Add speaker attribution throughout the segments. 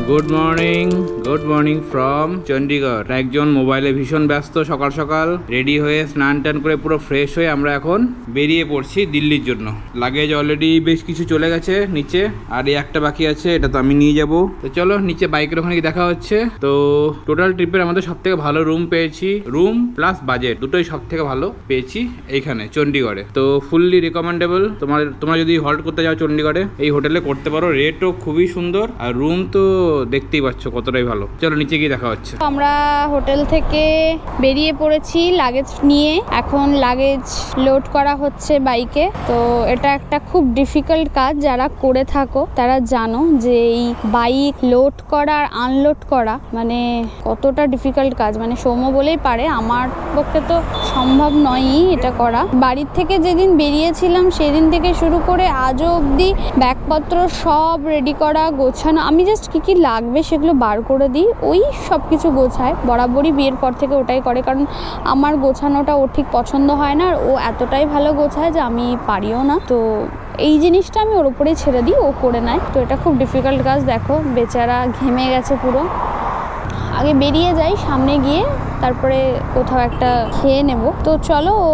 Speaker 1: Good morning from Chandigarh. একজন মোবাইলে ভীষণ ব্যস্ত, সকাল সকাল রেডি হয়ে স্নান টান করে পুরো ফ্রেশ হয়ে আমরা এখন বেরিয়ে পড়ছি দিল্লির জন্য। লাগেজ অলরেডি বেশ কিছু চলে গেছে নিচে, আর এই একটা বাকি আছে, এটা তো আমি নিয়ে যাব। তো চলো নিচে বাইকের ওখানে দেখা হচ্ছে। তো টোটাল ট্রিপের আমাদের সব থেকে ভালো রুম পেয়েছি, রুম প্লাস বাজেট দুটোই সব থেকে ভালো পেয়েছি এইখানে চণ্ডীগড়ে। তো ফুললি রিকমেন্ডেবল, তোমরা যদি হল্ট করতে যাও চণ্ডীগড়ে এই হোটেলে করতে পারো। রেটও খুবই সুন্দর, আর রুম তো দেখতেই পাচ্ছ কতটাই ভালো। চলো নিচে গিয়ে দেখা হচ্ছে।
Speaker 2: আমরা হোটেল থেকে বেরিয়ে পড়েছি লাগেজ নিয়ে, এখন লাগেজ লোড করা হচ্ছে বাইকে। তো এটা একটা খুব ডিফিকাল্ট কাজ, যারা করে থাকো তারা জানো যে এই বাইক লোড করা আর আনলোড করা মানে কতটা ডিফিকাল্ট কাজ। মানে সৌম্য বলেই পারে, আমার পক্ষে তো সম্ভব নয়ই এটা করা। বাড়ির থেকে যেদিন বেরিয়েছিলাম সেদিন থেকে শুরু করে আজও অবধি ব্যাগপত্র সব রেডি করা গোছানো। আমি জাস্ট কি লাগবে সেগুলো বার করে দিই, ওই সব কিছু গোছায়। বরাবরই বিয়ের পর থেকে ওটাই করে, কারণ আমার গোছানোটা ও ঠিক পছন্দ হয় না, আর ও এতটাই ভালো গোছায় যে আমি পারিও না। তো এই জিনিসটা আমি ওর উপরেই ছেড়ে দিই, ও করে নেয়। তো এটা খুব ডিফিকাল্ট কাজ। দেখো বেচারা ঘেমে গেছে পুরো। আগে বেরিয়ে যাই, সামনে গিয়ে তারপরে কোথাও একটা খেয়ে নেব। তো চলো ও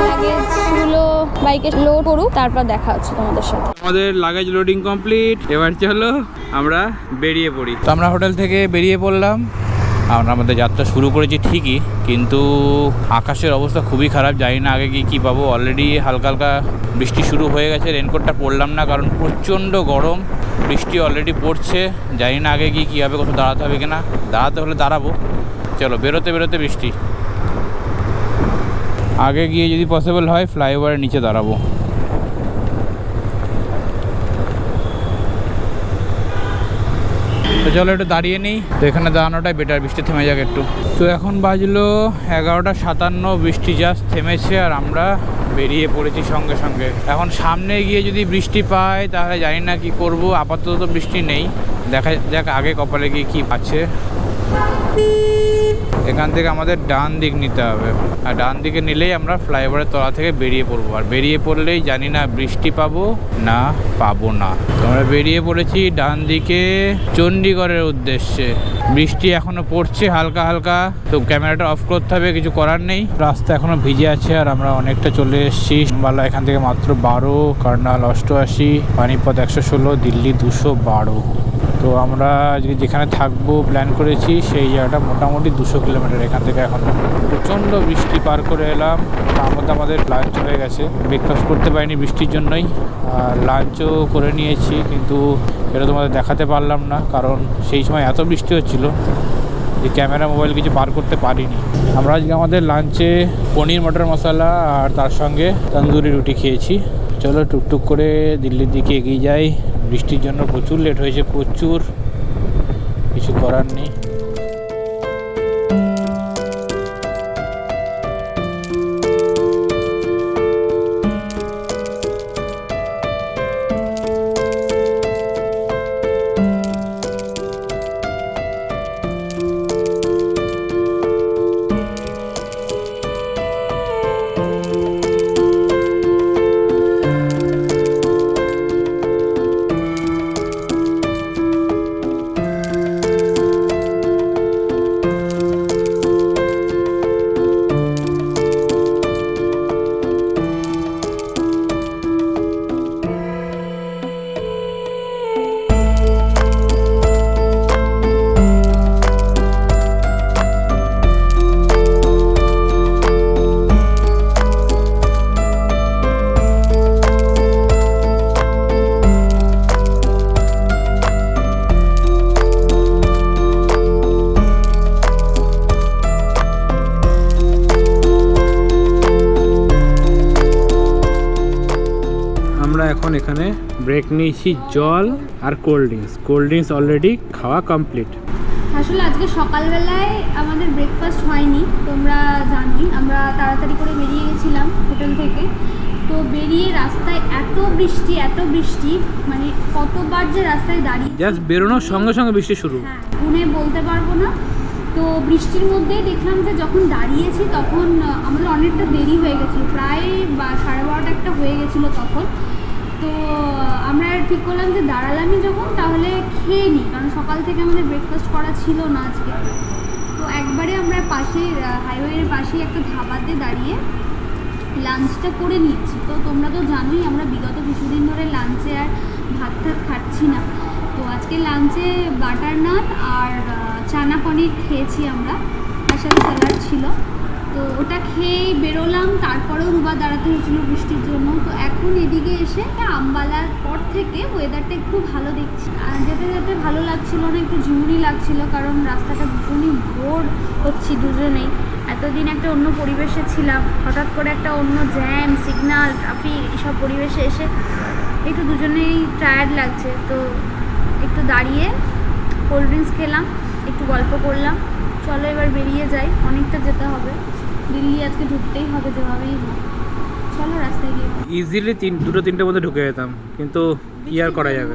Speaker 2: লাগেজগুলো বাইকে লোড করুক, তারপর দেখা হচ্ছে তোমাদের সাথে।
Speaker 1: আমাদের লাগেজ লোডিং কমপ্লিট, এবার চলো আমরা বেরিয়ে পড়ি। তো আমরা হোটেল থেকে বেরিয়ে পড়লাম। আমরা আমাদের যাত্রা শুরু করেছি ঠিকই, কিন্তু আকাশের অবস্থা খুবই খারাপ। জানি না আগে কী পাবো। অলরেডি হালকা হালকা বৃষ্টি শুরু হয়ে গেছে। রেনকোটটা পরলাম না কারণ প্রচণ্ড গরম, বৃষ্টি অলরেডি পড়ছে। জানি না আগে কী হবে, কোথাও দাঁড়াতে হবে কিনা। দাঁড়াতে হলে দাঁড়াবো। চলো বেরোতে বেরোতে বৃষ্টি। আগে গিয়ে যদি পসিবল হয় ফ্লাইওভারের নিচে দাঁড়াবো। তো চলো একটু দাঁড়িয়ে নিই। তো এখানে দাঁড়ানোটাই বেটার, বৃষ্টি থেমে যাক একটু। তো এখন বাজলো 11:57, বৃষ্টি জাস্ট থেমেছে আর আমরা বেরিয়ে পড়েছি সঙ্গে সঙ্গে। এখন সামনে গিয়ে যদি বৃষ্টি পাই তাহলে জানি না কি করব। আপাতত তো বৃষ্টি নেই, দেখা যাক আগে কপালে গিয়ে কি আছে। এখান থেকে আমাদের ডান দিক নিতে হবে, আর ডান দিকে নিলেই আমরা ফ্লাইওভারের তলা থেকে বেরিয়ে পড়বো। আর বেরিয়ে পড়লেই জানি না বৃষ্টি পাবো না পাবো না। তো আমরা বেরিয়ে পড়েছি ডান দিকে চণ্ডীগড়ের উদ্দেশ্যে। বৃষ্টি এখনো পড়ছে হালকা হালকা, তো ক্যামেরাটা অফ করতে হবে, কিছু করার নেই। রাস্তা এখনো ভিজে আছে আর আমরা অনেকটা চলে এসেছি। বালা এখান থেকে মাত্র 12, কার্নাল 88, পানিপথ 116, দিল্লি 212। তো আমরা যেখানে থাকবো প্ল্যান করেছি সেই জায়গাটা মোটামুটি 200 কিলোমিটার এখান থেকে। এখন প্রচণ্ড বৃষ্টি পার করে এলাম। তার মধ্যে আমাদের লাঞ্চ হয়ে গেছে, ব্রেকফাস্ট করতে পারিনি বৃষ্টির জন্যই। আর লাঞ্চও করে নিয়েছি, কিন্তু এটা তোমাদের দেখাতে পারলাম না কারণ সেই সময় এত বৃষ্টি হচ্ছিল যে ক্যামেরা মোবাইল কিছু বার করতে পারিনি। আমরা আজকে আমাদের লাঞ্চে পনির মটর মশলা আর তার সঙ্গে তন্দুরি রুটি খেয়েছি। চলো টুকটুক করে দিল্লির দিকে এগিয়ে যাই। বৃষ্টির জন্য প্রচুর লেট হয়েছে, প্রচুর, কিছু করার নেই। এখন এখানে ব্রেক নিয়েছি, জল আর কোল্ড ড্রিঙ্কস অলরেডি খাওয়া কমপ্লিট।
Speaker 2: আসলে আজকে সকালবেলায় আমাদের ব্রেকফাস্ট হয়নি, তোমরা জানোই। আমরা তাড়াতাড়ি করে বেরিয়ে গেছিলাম হোটেল থেকে। তো বেরিয়ে রাস্তায় এত বৃষ্টি, মানে কতবার যে রাস্তায় দাঁড়িয়ে,
Speaker 1: জাস্ট বেরোনোর সঙ্গে সঙ্গে বৃষ্টি শুরু।
Speaker 2: হ্যাঁ, গুনে বলতে পারবো না। তো বৃষ্টির মধ্যেই দেখলাম যে যখন দাঁড়িয়েছি তখন আমাদের অনেকটা দেরি হয়ে গেছিলো, প্রায় 12:30 একটা হয়ে গেছিলো তখন। তো তো আমরা ঠিক করলাম যে দাঁড়ালামই যখন তাহলে খেয়ে নিই, কারণ সকাল থেকে আমাদের ব্রেকফাস্ট করা ছিল না আজকে। তো একবারে আমরা পাশে হাইওয়ের পাশেই একটা ধাবাতে দাঁড়িয়ে লাঞ্চটা করে নিচ্ছি। তো তোমরা তো জানোই আমরা বিগত কিছুদিন ধরে লাঞ্চে আর ভাত টাত খাচ্ছি না। তো আজকে লাঞ্চে বাটার নান আর চানা পনির খেয়েছি আমরা, তার সাথে স্যালাড ছিল। তো ওটা খেয়েই বেরোলাম, তারপরেও দুবার দাঁড়াতে হয়েছিল বৃষ্টির জন্য। তো এখন এদিকে এসে আমবালার পর থেকে ওয়েদারটা একটু ভালো দেখছি, আর যেতে যেতে ভালো লাগছিল না, একটু ঝিমুনি লাগছিল, কারণ রাস্তাটা ভীষণই বোর হচ্ছি দুজনেই। এতদিন একটা অন্য পরিবেশে ছিলাম, হঠাৎ করে একটা অন্য জ্যাম, সিগন্যাল, ট্রাফিক এইসব পরিবেশে এসে একটু দুজনেই টায়ার্ড লাগছে। তো একটু দাঁড়িয়ে কোল্ড ড্রিঙ্কস খেলাম, একটু গল্প করলাম। চলো এবার বেরিয়ে যাই, অনেকটা যেতে হবে, দিল্লি আজকে ঢুকতেই হবে যেভাবেই হোক। চলো রাস্তায় গিয়ে
Speaker 1: ইজিলি 2-3টের মধ্যে ঢুকে যেতাম, কিন্তু কি আর করা যাবে।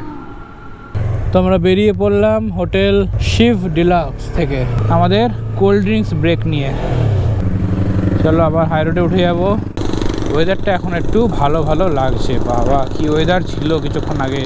Speaker 1: তো আমরা বেরিয়ে পড়লাম হোটেল শিভ ডিলাক্স থেকে আমাদের কোল্ড ড্রিঙ্কস ব্রেক নিয়ে। চলো আবার হাই রোডে উঠে যাবো। ওয়েদারটা এখন একটু ভালো ভালো লাগছে। বাবা কি ওয়েদার ছিল কিছুক্ষণ আগে।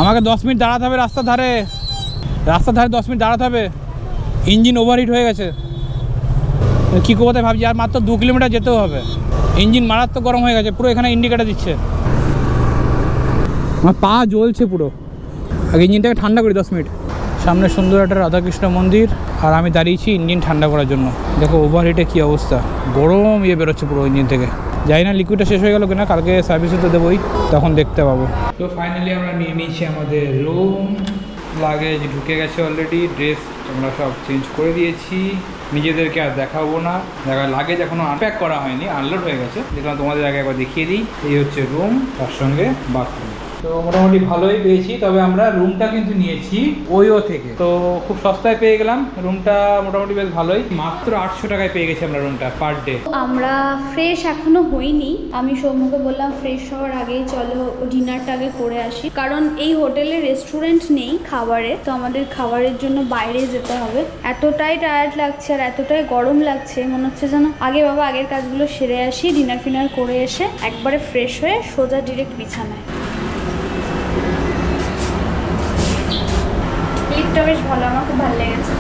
Speaker 1: আমাকে 10 মিনিট দাঁড়াতে হবে রাস্তার ধারে 10 মিনিট দাঁড়াতে হবে। ইঞ্জিন ওভারহিট হয়ে গেছে। কী করবো তাই ভাবছি, আর মাত্র 2 কিলোমিটার যেতেও হবে। ইঞ্জিন মারাত্মক গরম হয়ে গেছে, পুরো এখানে ইন্ডিকেটার দিচ্ছে। আমার পা জ্বলছে পুরো। আগে ইঞ্জিনটাকে ঠান্ডা করি 10 মিনিট। সামনে সুন্দর একটা রাধাকৃষ্ণ মন্দির, আর আমি দাঁড়িয়েছি ইঞ্জিন ঠান্ডা করার জন্য। দেখো ওভারহিটে কী অবস্থা, গরম বেরোচ্ছে পুরো ইঞ্জিন থেকে। জানি না লিকুইডটা শেষ হয়ে গেল কিনা, কালকে সার্ভিসে তো দেবোই, তখন দেখতে পাবো। তো ফাইনালি আমরা নিয়ে নিয়েছি আমাদের রুম, লাগেজ ঢুকে গেছে অলরেডি, ড্রেস আমরা সব চেঞ্জ করে দিয়েছি, নিজেদেরকে আর দেখাবো না। দেখা লাগেজ এখনও আনপ্যাক করা হয়নি, আনলোড হয়ে গেছে। দেখলাম তোমাদের আগে একবার দেখিয়ে দিই। এই হচ্ছে রুম, তার সঙ্গে বাথরুম। তো মোটামুটি ভালোই পেয়েছি, তবে আমরা রুমটা কিন্তু নিয়েছি ওইও থেকে, তো খুব সস্তায় পেয়ে গেলাম রুমটা। মোটামুটি বেশ ভালোই, মাত্র 800 টাকায় পেয়ে গেছি আমরা রুমটা পার ডে।
Speaker 2: আমরা ফ্রেশ এখনো হইনি, আমি সৌম্যকে বললাম ফ্রেশ হওয়ার আগেই চলো ডিনারটা আগে করে আসি, কারণ এই হোটেলে রেস্টুরেন্ট নেই খাবারে, তো আমাদের খাবারের জন্য বাইরে যেতে হবে। এতটাই টায়ার্ড লাগছে আর এতটাই গরম লাগছে, মনে হচ্ছে যেন আগের কাজগুলো সেরে আসি, ডিনার ফিনার করে এসে একবারে ফ্রেশ হয়ে সোজা ডিরেক্ট বিছানায়। লিফটটা বেশ ভালো, আমার খুব ভালো লেগেছে।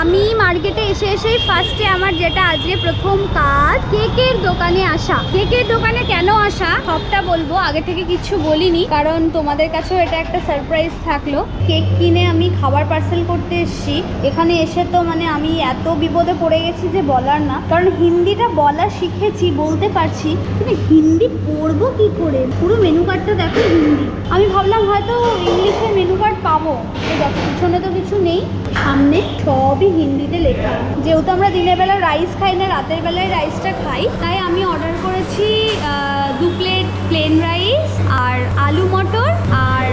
Speaker 2: আমি মার্কেটে এসেই ফার্স্টে আমার যেটা আজকে প্রথম কাজ কেকের দোকানে আসা। কেকের দোকানে কেন আসা সবটা বলবো, আগে থেকে কিছু বলিনি কারণ তোমাদের কাছেও এটা একটা সারপ্রাইজ থাকলো। কেক কিনে আমি খাবার পার্সেল করতে এসেছি। এখানে এসে তো মানে আমি এত বিপদে পড়ে গেছি যে বলার না, কারণ হিন্দিটা বলা শিখেছি, বলতে পারছি, কিন্তু হিন্দি পড়বো কি করে? পুরো মেনু কার্ডটা দেখো হিন্দি। আমি ভাবলাম হয়তো ইংলিশে মেনু কার্ড পাবো, তো দেখো পিছনে তো কিছু নেই, সামনে সবই হিন্দিতে লেখা। যেহেতু আমরা দিনের বেলা রাইস খাই না, রাতের বেলায় রাইসটা খাই, তাই আমি অর্ডার করেছি 2 প্লেট প্লেন রাইস আর আলু মটর আর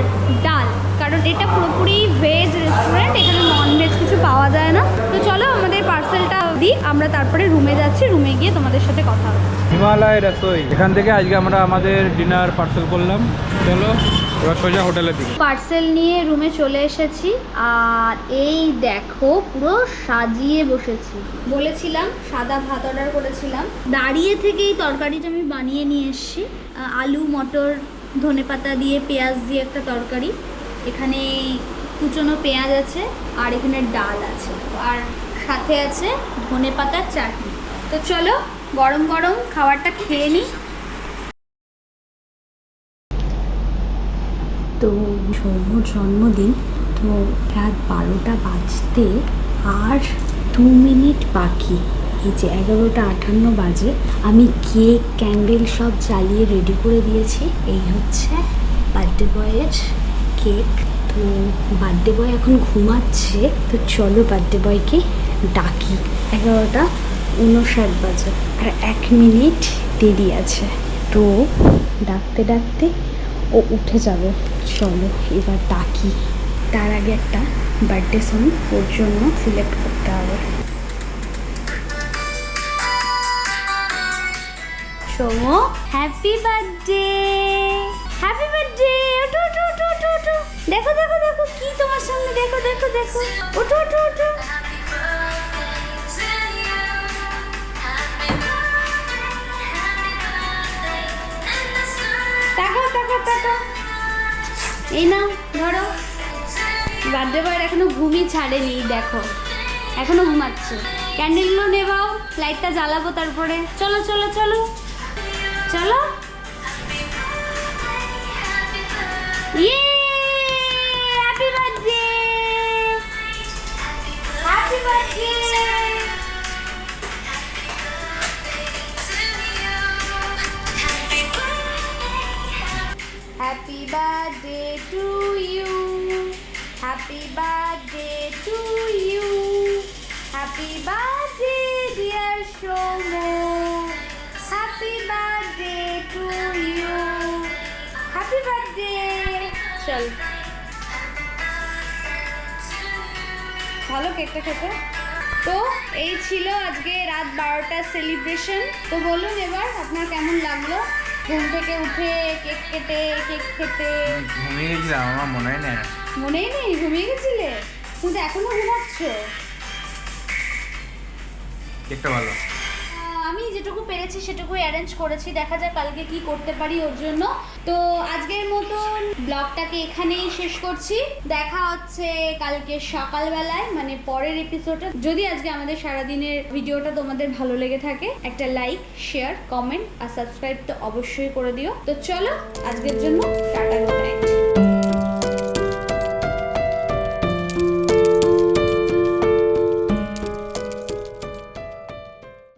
Speaker 2: ডাল, কারণ এটা পুরোপুরি ভেজ রেস্টুরেন্ট, এখানে নন ভেজ কিছু পাওয়া যায় না। তো চলো আমাদের পার্সেলটা দিই, আমরা তারপরে রুমে যাচ্ছি, রুমে গিয়ে তোমাদের সাথে কথা হবে।
Speaker 1: হিমালয় রসোই, এখান থেকে আজকে আমরা আমাদের ডিনার পার্সেল করলাম। চলো এবার সোজা হোটেলের দিকে।
Speaker 2: পার্সেল নিয়ে রুমে চলে এসেছি, আর এই দেখো পুরো সাজিয়ে বসেছি। বলেছিলাম সাদা ভাত অর্ডার করেছিলাম, দাঁড়িয়ে থেকেই তরকারিটা আমি বানিয়ে নিয়ে এসেছি। আলু মটর ধনেপাতা দিয়ে পেঁয়াজ দিয়ে একটা তরকারি, এখানে কুচনো পেঁয়াজ আছে আর এখানে ডাল আছে, আর সাথে আছে ধনেপাতার চাটনি। তো চলো গরম গরম খাবারটা খেয়ে নিই। তো সৌম্যর জন্মদিন, তো রাত 12টা বাজতে আর 2 মিনিট বাকি। এই যে 11:58 বাজে, আমি কেক ক্যান্ডেল সব জ্বালিয়ে রেডি করে দিয়েছি। এই হচ্ছে বার্থডে বয়ের কেক। তো বার্থডে বয় এখন ঘুমাচ্ছে, তো চলো বার্থডে বয়কে ডাকি। 11:59 বাজে আর 1 মিনিট দেরি আছে, তো ডাকতে ডাকতে ও উঠে যাবে। চলো এবার ডাকি, তার আগে একটা বার্থডে সং ওর জন্য সিলেক্ট করতে হবে। সোমো হ্যাপি বার্থডে, হ্যাপি বার্থডে। ওঠো ওঠো ওঠো ওঠো ওঠো, দেখো দেখো দেখো কি তোমার সামনে, দেখো দেখো দেখো, ওঠো ওঠো ওঠো। তাকাও তাকাও তাকাও, এই নাও ধরো। বার্থডে বয়ের এখনো ঘুমই ছাড়েনি, দেখো এখনো ঘুমাচ্ছে। ক্যান্ডেলগুলো নেবাও, লাইটটা জ্বালাবো তারপরে। চলো চলো চলো চলো। ইয়ে happy birthday, happy birthday. Happy birthday to you, happy birthday to you, happy birthday dear Shomo, happy birthday to you, happy birthday. চল ভালো কেকটা খেতে। তো এই ছিল আজকে রাত 12টার সেলিব্রেশন। তো বলুন এবার আপনার কেমন লাগলো ঘুম থেকে উঠে কেক কেটে কেক খেতে?
Speaker 1: ঘুমিয়ে গেছিলাম, আমার মনেই নেই।
Speaker 2: মনেই নেই? ঘুমিয়ে গেছিলে? কিন্তু এখনো ঘুমাচ্ছ।
Speaker 1: কেকটা ভালো।
Speaker 2: আমি যেটুকু পেরেছি সেটুকুই অ্যারেঞ্জ করেছি, দেখা যাক কালকে কি করতে পারি ওর জন্য। তো আজকের মতন ব্লগটাকে এখানেই শেষ করছি, দেখা হচ্ছে কালকে সকালবেলায়, মানে পরের এপিসোডে। যদি আজকে আমাদের সারাদিনের ভিডিওটা তোমাদের ভালো লেগে থাকে, একটা লাইক শেয়ার কমেন্ট আর সাবস্ক্রাইব তো অবশ্যই করে দিও। তো চলো আজকের জন্য টাটা, গুড নাইট।